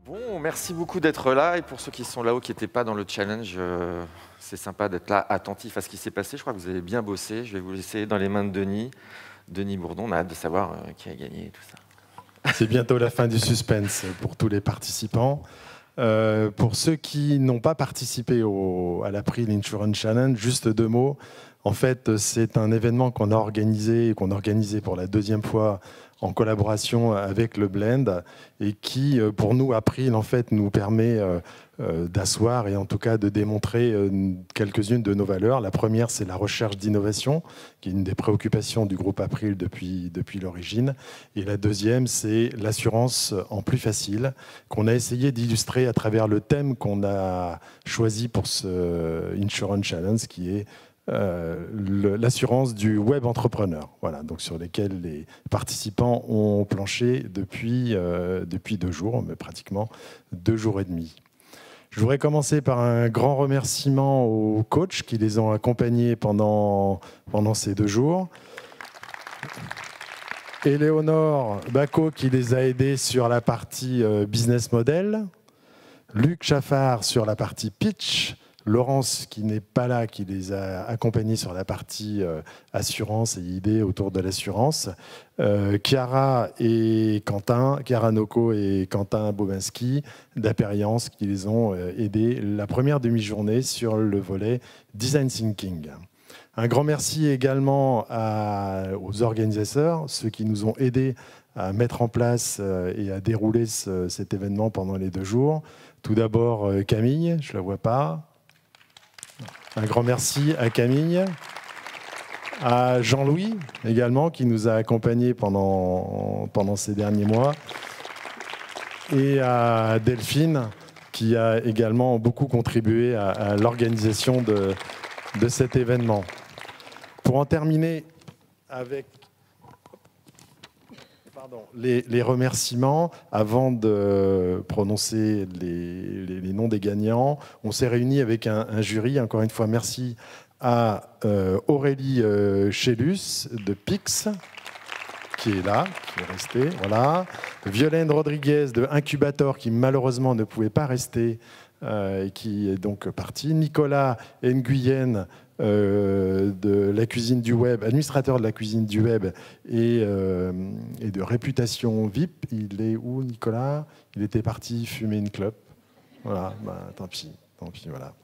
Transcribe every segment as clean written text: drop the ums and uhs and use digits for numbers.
Bon, merci beaucoup d'être là. Et pour ceux qui sont là-haut, qui n'étaient pas dans le challenge, c'est sympa d'être là, attentif à ce qui s'est passé. Je crois que vous avez bien bossé. Je vais vous laisser dans les mains de Denis. Denis Bourdon, on a hâte de savoir qui a gagné et tout ça. C'est bientôt la fin du suspense pour tous les participants. Pour ceux qui n'ont pas participé à l'April Insurance Challenge, juste 2 mots. En fait, c'est un événement qu'on a organisé pour la 2e fois en collaboration avec le Blend et qui, pour nous, April, en fait, nous permet d'asseoir et en tout cas de démontrer quelques-unes de nos valeurs. La première, c'est la recherche d'innovation, qui est une des préoccupations du groupe April depuis l'origine. Et la deuxième, c'est l'assurance en plus facile, qu'on a essayé d'illustrer à travers le thème qu'on a choisi pour ce Insurance Challenge, qui est l'assurance du web entrepreneur, voilà, donc sur lesquels les participants ont planché depuis 2 jours, mais pratiquement 2 jours et demi. Je voudrais commencer par un grand remerciement aux coachs qui les ont accompagnés pendant ces 2 jours. Éléonore Bacco qui les a aidés sur la partie business model. Luc Chaffard sur la partie pitch. Laurence, qui n'est pas là, qui les a accompagnés sur la partie assurance et idées autour de l'assurance. Chiara Nocco et Quentin Bobinski d'Apérience, qui les ont aidés la première demi-journée sur le volet Design Thinking. Un grand merci également aux organisateurs, ceux qui nous ont aidés à mettre en place et à dérouler cet événement pendant les 2 jours. Tout d'abord, Camille, je ne la vois pas. Un grand merci à Camille, à Jean-Louis également, qui nous a accompagnés pendant ces derniers mois, et à Delphine, qui a également beaucoup contribué à l'organisation de cet événement. Pour en terminer avec les remerciements, avant de prononcer les noms des gagnants, on s'est réunis avec un jury. Encore une fois, merci à Aurélie Chélus de Pix, qui est là, qui est restée. Voilà. Violaine Rodriguez de Incubator, qui malheureusement ne pouvait pas rester et qui est donc partie. Nicolas Nguyen, de la cuisine du web, administrateur de la cuisine du web et de réputation VIP. Il est où, Nicolas? Il était parti fumer une clope. Voilà, tant pis, voilà.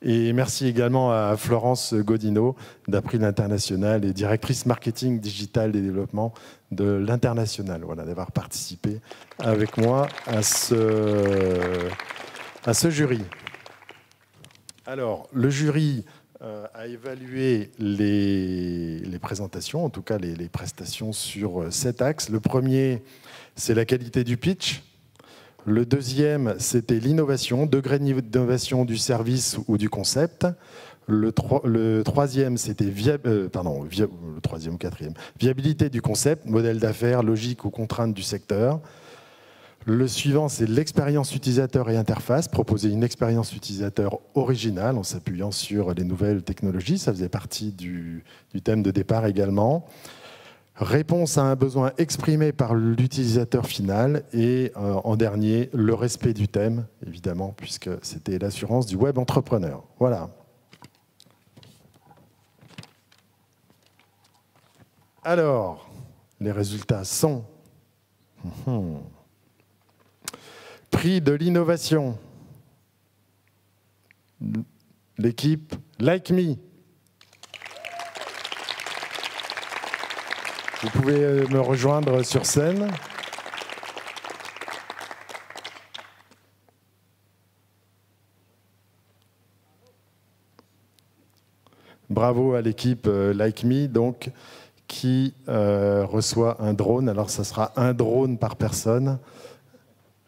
Et merci également à Florence Godino d'April International et directrice marketing digital et développement de l'International, voilà, d'avoir participé avec moi à ce jury. Alors, le jury a évalué les présentations, en tout cas les prestations sur 7 axes. Le premier, c'est la qualité du pitch. Le deuxième, c'était l'innovation, degré d'innovation du service ou du concept. Le troisième, c'était viabilité du concept, modèle d'affaires, logique ou contrainte du secteur. Le suivant, c'est l'expérience utilisateur et interface, proposer une expérience utilisateur originale en s'appuyant sur les nouvelles technologies. Ça faisait partie du thème de départ également. Réponse à un besoin exprimé par l'utilisateur final. Et en dernier, le respect du thème, évidemment, puisque c'était l'assurance du web entrepreneur. Voilà. Alors, les résultats sont... Prix de l'innovation. L'équipe Like Me. Vous pouvez me rejoindre sur scène. Bravo à l'équipe Like Me, donc, qui reçoit un drone. Alors, ça sera un drone par personne.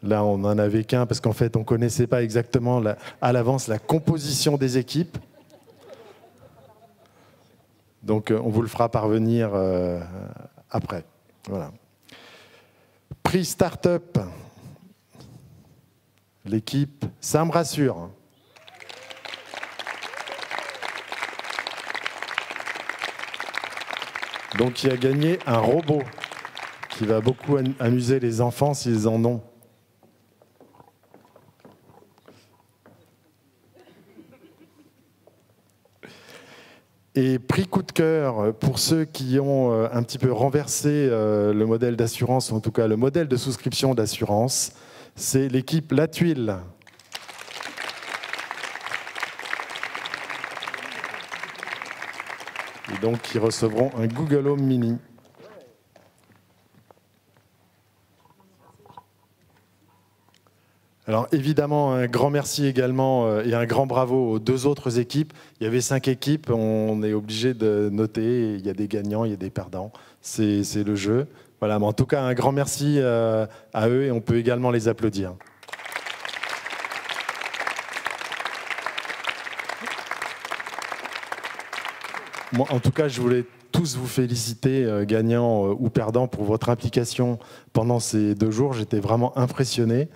Là, on n'en avait qu'un parce qu'en fait, on ne connaissait pas exactement à l'avance la composition des équipes. Donc, on vous le fera parvenir après. Voilà. Prix Startup. L'équipe, ça me rassure. Donc, il a gagné un robot qui va beaucoup amuser les enfants s'ils en ont. Et prix coup de cœur pour ceux qui ont un petit peu renversé le modèle d'assurance, ou en tout cas le modèle de souscription d'assurance, c'est l'équipe La Tuile. Et donc, ils recevront un Google Home Mini. Alors évidemment, un grand merci également et un grand bravo aux 2 autres équipes. Il y avait 5 équipes, on est obligé de noter. Il y a des gagnants, il y a des perdants. C'est le jeu. Voilà, mais en tout cas, un grand merci à eux et on peut également les applaudir. Moi, en tout cas, je voulais tous vous féliciter, gagnants ou perdants, pour votre implication pendant ces 2 jours. J'étais vraiment impressionné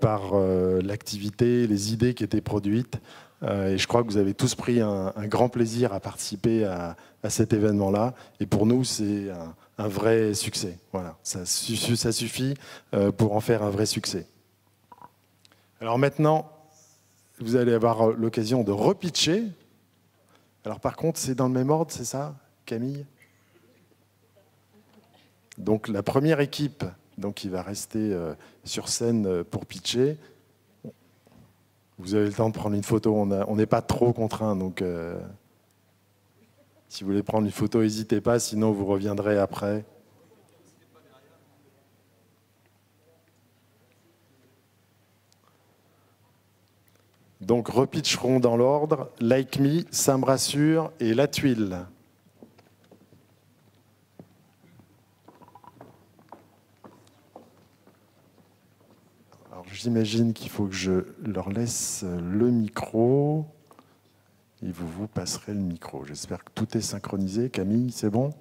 par l'activité, les idées qui étaient produites. Et je crois que vous avez tous pris un grand plaisir à participer à cet événement-là. Et pour nous, c'est un vrai succès. Voilà, ça suffit pour en faire un vrai succès. Alors maintenant, vous allez avoir l'occasion de repitcher. Alors par contre, c'est dans le même ordre, c'est ça, Camille? Donc la première équipe qui va rester sur scène pour pitcher. Vous avez le temps de prendre une photo, on n'est pas trop contraint, donc si vous voulez prendre une photo, n'hésitez pas, sinon vous reviendrez après. Donc repitcherons dans l'ordre, Like Me, Ça me rassure et La Tuile. Alors j'imagine qu'il faut que je leur laisse le micro et vous passerez le micro. J'espère que tout est synchronisé. Camille, c'est bon?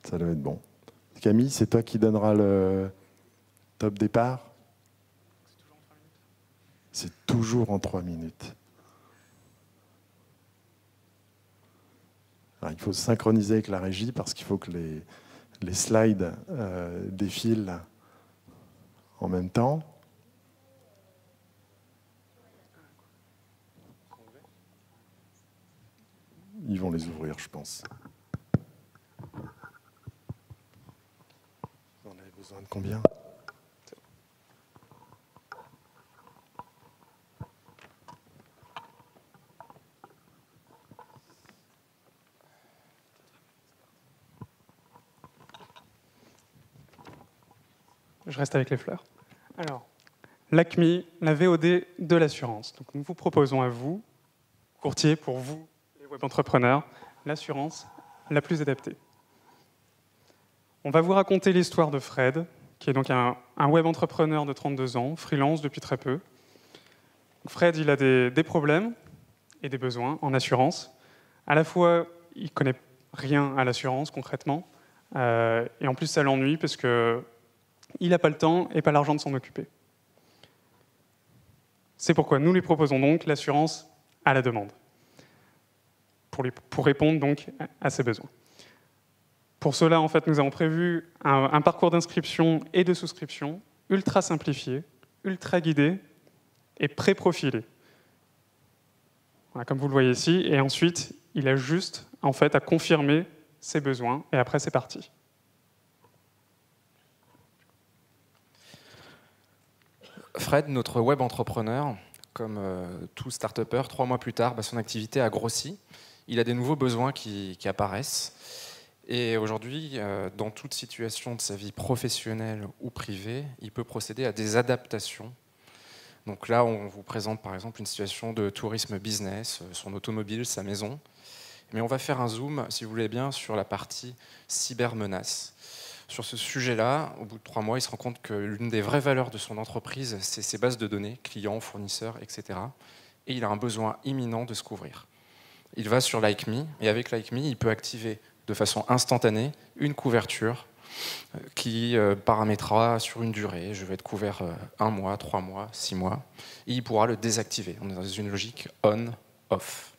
Ça doit être bon. Camille, c'est toi qui donneras le top départ? C'est toujours en 3 minutes. Alors, il faut se synchroniser avec la régie parce qu'il faut que les slides défilent en même temps. Ils vont les ouvrir, je pense. On avait besoin de combien ? Je reste avec les fleurs. Alors, l'ACMI, la VOD de l'assurance. Donc, nous vous proposons à vous, courtiers, pour vous, les web entrepreneurs, l'assurance la plus adaptée. On va vous raconter l'histoire de Fred, qui est donc un web entrepreneur de 32 ans, freelance depuis très peu. Fred, il a des problèmes et des besoins en assurance. À la fois, il ne connaît rien à l'assurance concrètement, et en plus, ça l'ennuie parce que il n'a pas le temps et pas l'argent de s'en occuper. C'est pourquoi nous lui proposons donc l'assurance à la demande, pour répondre donc à ses besoins. Pour cela, en fait, nous avons prévu un parcours d'inscription et de souscription ultra simplifié, ultra guidé et pré-profilé. Voilà, comme vous le voyez ici, et ensuite, il a juste en fait, à confirmer ses besoins, et après, c'est parti. Fred, notre web entrepreneur, comme tout start-upper, 3 mois plus tard, son activité a grossi. Il a des nouveaux besoins qui apparaissent. Et aujourd'hui, dans toute situation de sa vie professionnelle ou privée, il peut procéder à des adaptations. Donc là, on vous présente par exemple une situation de tourisme business, son automobile, sa maison. Mais on va faire un zoom, si vous voulez bien, sur la partie cybermenace. Sur ce sujet-là, au bout de 3 mois, il se rend compte que l'une des vraies valeurs de son entreprise, c'est ses bases de données, clients, fournisseurs, etc. Et il a un besoin imminent de se couvrir. Il va sur Like Me, et avec Like Me, il peut activer de façon instantanée une couverture qui paramétrera sur une durée. Je vais être couvert 1 mois, 3 mois, 6 mois. Et il pourra le désactiver. On est dans une logique on-off.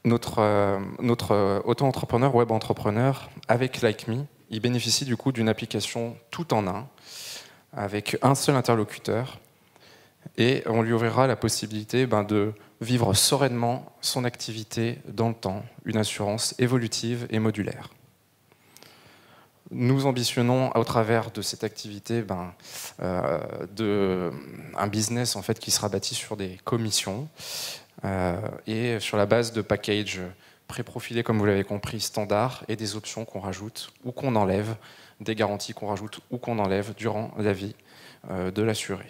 Notre auto-entrepreneur, web-entrepreneur, avec Like Me, il bénéficie du coup d'une application tout en un, avec un seul interlocuteur, Et on lui ouvrira la possibilité de vivre sereinement son activité dans le temps, une assurance évolutive et modulaire. Nous ambitionnons au travers de cette activité un business en fait, qui sera bâti sur des commissions et sur la base de packages pré-profilés, comme vous l'avez compris, standards, et des options qu'on rajoute ou qu'on enlève, des garanties qu'on rajoute ou qu'on enlève durant la vie de l'assuré.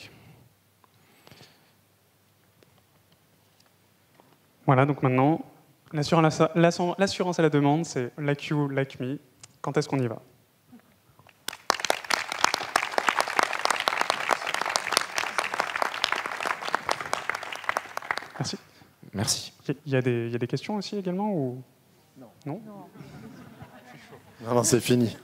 Voilà, donc maintenant, l'assurance à la demande, c'est l'AQ, l'ACMI. Quand est-ce qu'on y va? Merci. Merci. Il y a des questions aussi également ou... Non. Non, non, c'est fini.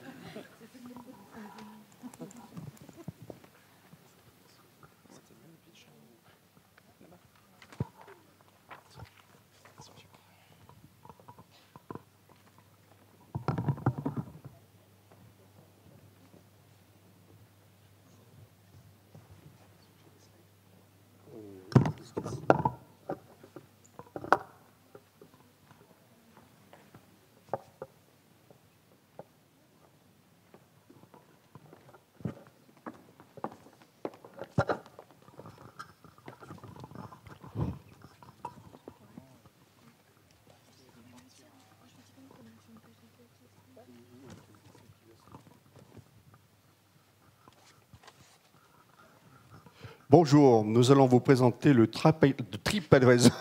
Bonjour, nous allons vous présenter le TripAdvisor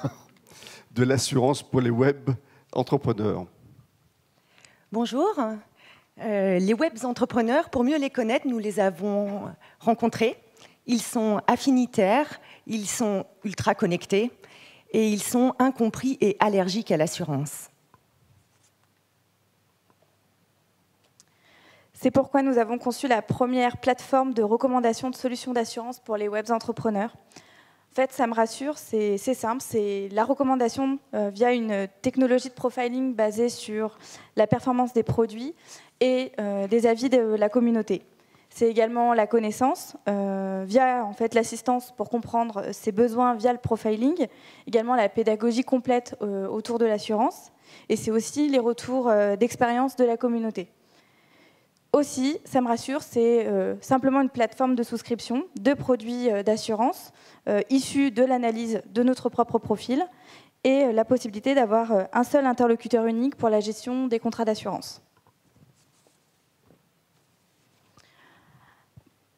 de l'assurance pour les web entrepreneurs. Bonjour. Les web entrepreneurs, pour mieux les connaître, nous les avons rencontrés. Ils sont affinitaires, ils sont ultra connectés et ils sont incompris et allergiques à l'assurance. C'est pourquoi nous avons conçu la première plateforme de recommandation de solutions d'assurance pour les web entrepreneurs. En fait, ça me rassure, c'est simple, c'est la recommandation via une technologie de profiling basée sur la performance des produits et des avis de la communauté. C'est également la connaissance via en fait, l'assistance pour comprendre ses besoins via le profiling, également la pédagogie complète autour de l'assurance, et c'est aussi les retours d'expérience de la communauté. Aussi, ça me rassure, c'est simplement une plateforme de souscription de produits d'assurance issus de l'analyse de notre propre profil et la possibilité d'avoir un seul interlocuteur unique pour la gestion des contrats d'assurance.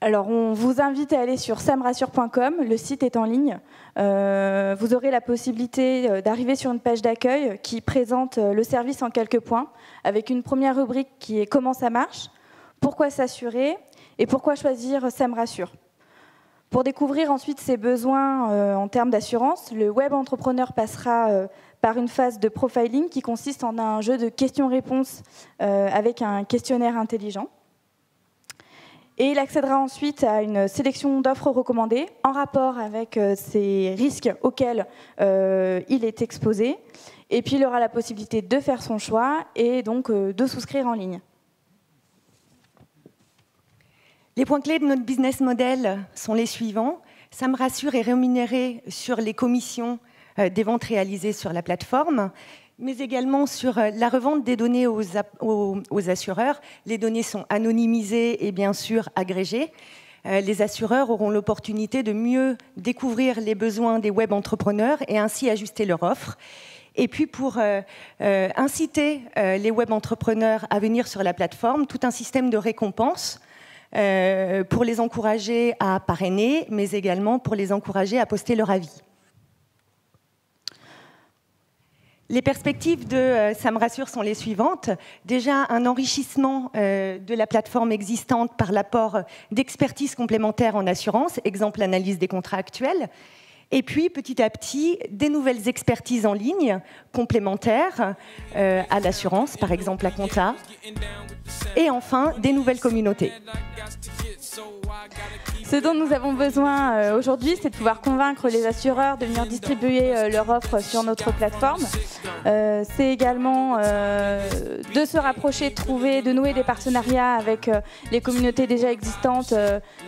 Alors, on vous invite à aller sur samrassure.com, le site est en ligne. Vous aurez la possibilité d'arriver sur une page d'accueil qui présente le service en quelques points, avec une première rubrique qui est « Comment ça marche ?», pourquoi s'assurer et pourquoi choisir SamRassure. Pour découvrir ensuite ses besoins en termes d'assurance, le web entrepreneur passera par une phase de profiling qui consiste en un jeu de questions-réponses avec un questionnaire intelligent. Et il accédera ensuite à une sélection d'offres recommandées en rapport avec ces risques auxquels il est exposé. Et puis il aura la possibilité de faire son choix et donc de souscrire en ligne. Les points clés de notre business model sont les suivants. SamRassure est rémunéré sur les commissions des ventes réalisées sur la plateforme, mais également sur la revente des données aux assureurs. Les données sont anonymisées et bien sûr agrégées. Les assureurs auront l'opportunité de mieux découvrir les besoins des web entrepreneurs et ainsi ajuster leur offre. Et puis pour inciter les web entrepreneurs à venir sur la plateforme, tout un système de récompenses pour les encourager à parrainer, mais également pour les encourager à poster leur avis. Les perspectives de SamRassure sont les suivantes. Déjà, un enrichissement de la plateforme existante par l'apport d'expertise complémentaires en assurance, exemple l'analyse des contrats actuels. Et puis, petit à petit, des nouvelles expertises en ligne complémentaires à l'assurance, par exemple la compta. Et enfin, des nouvelles communautés. Ce dont nous avons besoin aujourd'hui, c'est de pouvoir convaincre les assureurs de venir distribuer leur offre sur notre plateforme. C'est également de se rapprocher, de nouer des partenariats avec les communautés déjà existantes,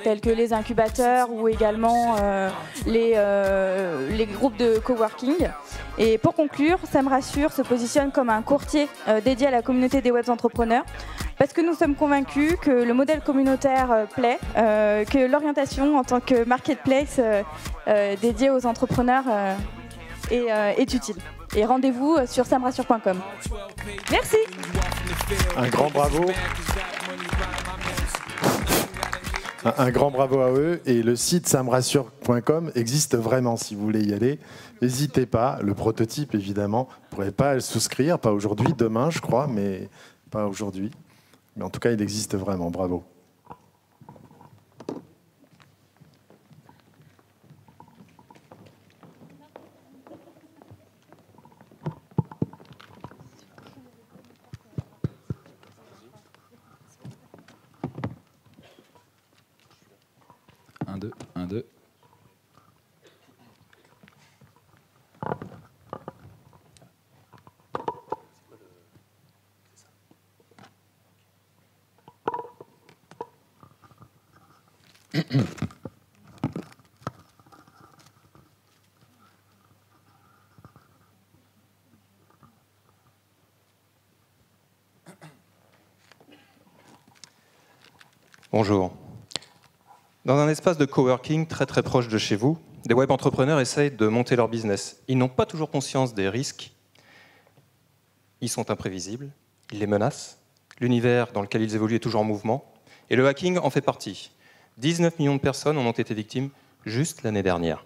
telles que les incubateurs ou également les groupes de coworking. Et pour conclure, Ça me rassure se positionne comme un courtier dédié à la communauté des web entrepreneurs, parce que nous sommes convaincus que le modèle communautaire plaît, que l'orientation en tant que marketplace dédié aux entrepreneurs est utile. Et rendez-vous sur samrassure.com. Merci. Un grand bravo. Un grand bravo à eux. Et le site samrassure.com existe vraiment si vous voulez y aller. N'hésitez pas. Le prototype, évidemment, vous ne pourrez pas le souscrire. Pas aujourd'hui, demain, je crois, mais pas aujourd'hui. Mais en tout cas, il existe vraiment. Bravo. Un, deux, un, deux. Bonjour. Dans un espace de coworking très proche de chez vous, des web entrepreneurs essayent de monter leur business. Ils n'ont pas toujours conscience des risques. Ils sont imprévisibles, ils les menacent. L'univers dans lequel ils évoluent est toujours en mouvement. Et le hacking en fait partie. 19 millions de personnes en ont été victimes juste l'année dernière.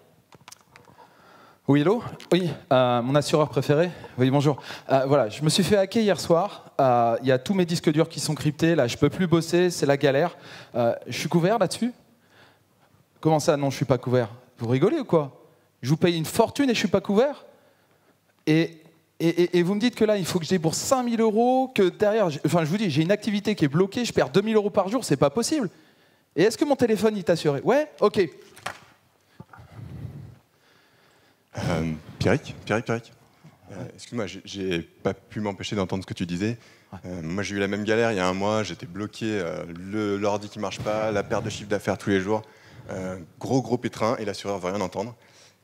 Oui, hello. Oui, mon assureur préféré. Oui, bonjour. Voilà, je me suis fait hacker hier soir. Il y a tous mes disques durs qui sont cryptés. Là, je peux plus bosser, c'est la galère. Je suis couvert là-dessus? Comment ça? Non, je suis pas couvert. Vous rigolez ou quoi? Je vous paye une fortune et je suis pas couvert? Et vous me dites que là, il faut que je débourse 5000 €, que derrière, enfin, je vous dis, j'ai une activité qui est bloquée, je perds 2000 € par jour, c'est pas possible. Et est-ce que mon téléphone, il t'assurait? Ouais, ok. Pierrick, excuse-moi, j'ai pas pu m'empêcher d'entendre ce que tu disais. Moi, j'ai eu la même galère il y a un mois, j'étais bloqué, l'ordi qui marche pas, la perte de chiffre d'affaires tous les jours, gros pétrin, et l'assureur veut rien entendre.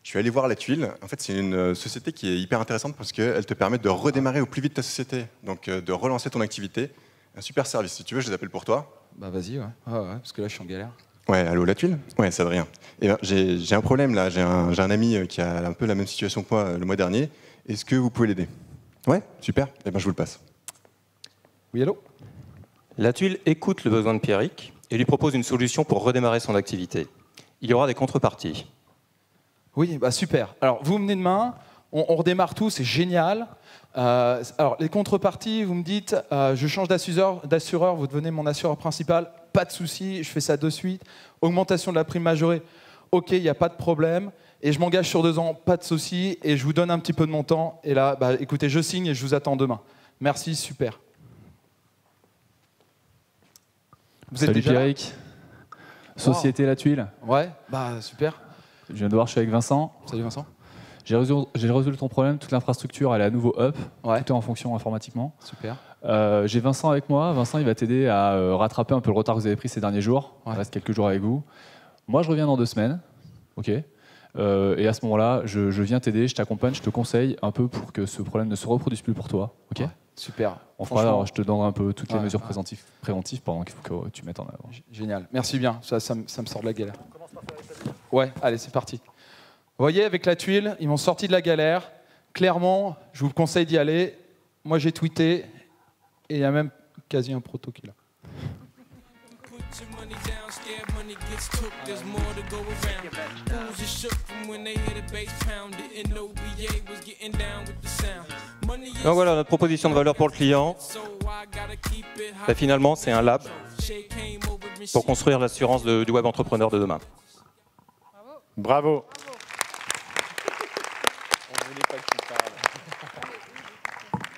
Je suis allé voir La Tuile. En fait, c'est une société qui est hyper intéressante parce qu'elle te permet de redémarrer au plus vite ta société, donc de relancer ton activité. Un super service. Si tu veux, je les appelle pour toi. Bah vas-y, ouais. Parce que là, je suis en galère. Ouais, allô, La Tuile? Ouais, c'est Adrien. Eh ben, j'ai un problème là, j'ai un ami qui a un peu la même situation que moi le mois dernier. Est-ce que vous pouvez l'aider? Ouais, super, eh ben, je vous le passe. Oui, allô? La Tuile écoute le besoin de Pierrick et lui propose une solution pour redémarrer son activité. Il y aura des contreparties. Oui, bah super. Alors, vous venez demain, on redémarre tout, c'est génial. Alors, les contreparties, vous me dites, je change d'assureur, vous devenez mon assureur principal, pas de souci, je fais ça de suite. Augmentation de la prime majorée, ok, il n'y a pas de problème. Et je m'engage sur 2 ans, pas de souci. Et je vous donne un petit peu de mon temps. Et là, bah, écoutez, je signe et je vous attends demain. Merci, super. Vous êtes Salut déjà Pierrick, Société La Tuile. Ouais, bah super. Je viens de voir, je suis avec Vincent. Salut Vincent. J'ai résolu ton problème, toute l'infrastructure elle est à nouveau up, Ouais. tout est en fonction informatiquement. Super. J'ai Vincent avec moi, Vincent il va t'aider à rattraper un peu le retard que vous avez pris ces derniers jours. Ouais. Il reste quelques jours avec vous. Moi je reviens dans 2 semaines, ok. Et à ce moment-là, je viens t'aider, je t'accompagne, je te conseille un peu pour que ce problème ne se reproduise plus pour toi, ok. Ouais. Super. On fera, alors, je te donnerai un peu toutes les mesures ouais. préventives pendant qu'il faut que tu mettes en avant. Génial. Merci bien. Ça me sort de la galère. Ouais, allez, c'est parti. Vous voyez, avec La Tuile, ils m'ont sorti de la galère. Clairement, je vous conseille d'y aller. Moi, j'ai tweeté et il y a même quasi un proto qui est là. Donc voilà notre proposition de valeur pour le client. Et finalement, c'est un lab pour construire l'assurance du web entrepreneur de demain. Bravo.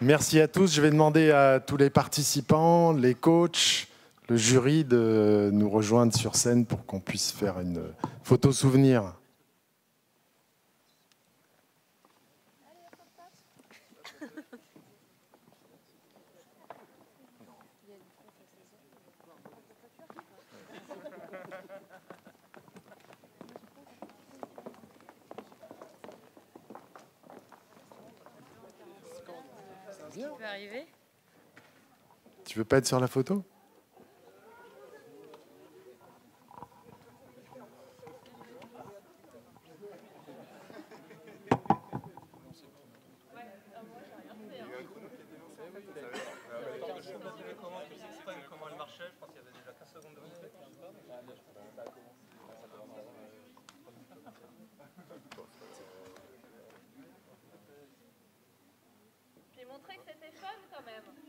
Merci à tous. Je vais demander à tous les participants, les coachs, le jury de nous rejoindre sur scène pour qu'on puisse faire une photo souvenir. Viens. Tu peux arriver. Tu veux pas être sur la photo? Comment elle marchait, je pense qu'il y avait déjà 15 secondes de replay. J'ai montré que c'était fun quand même.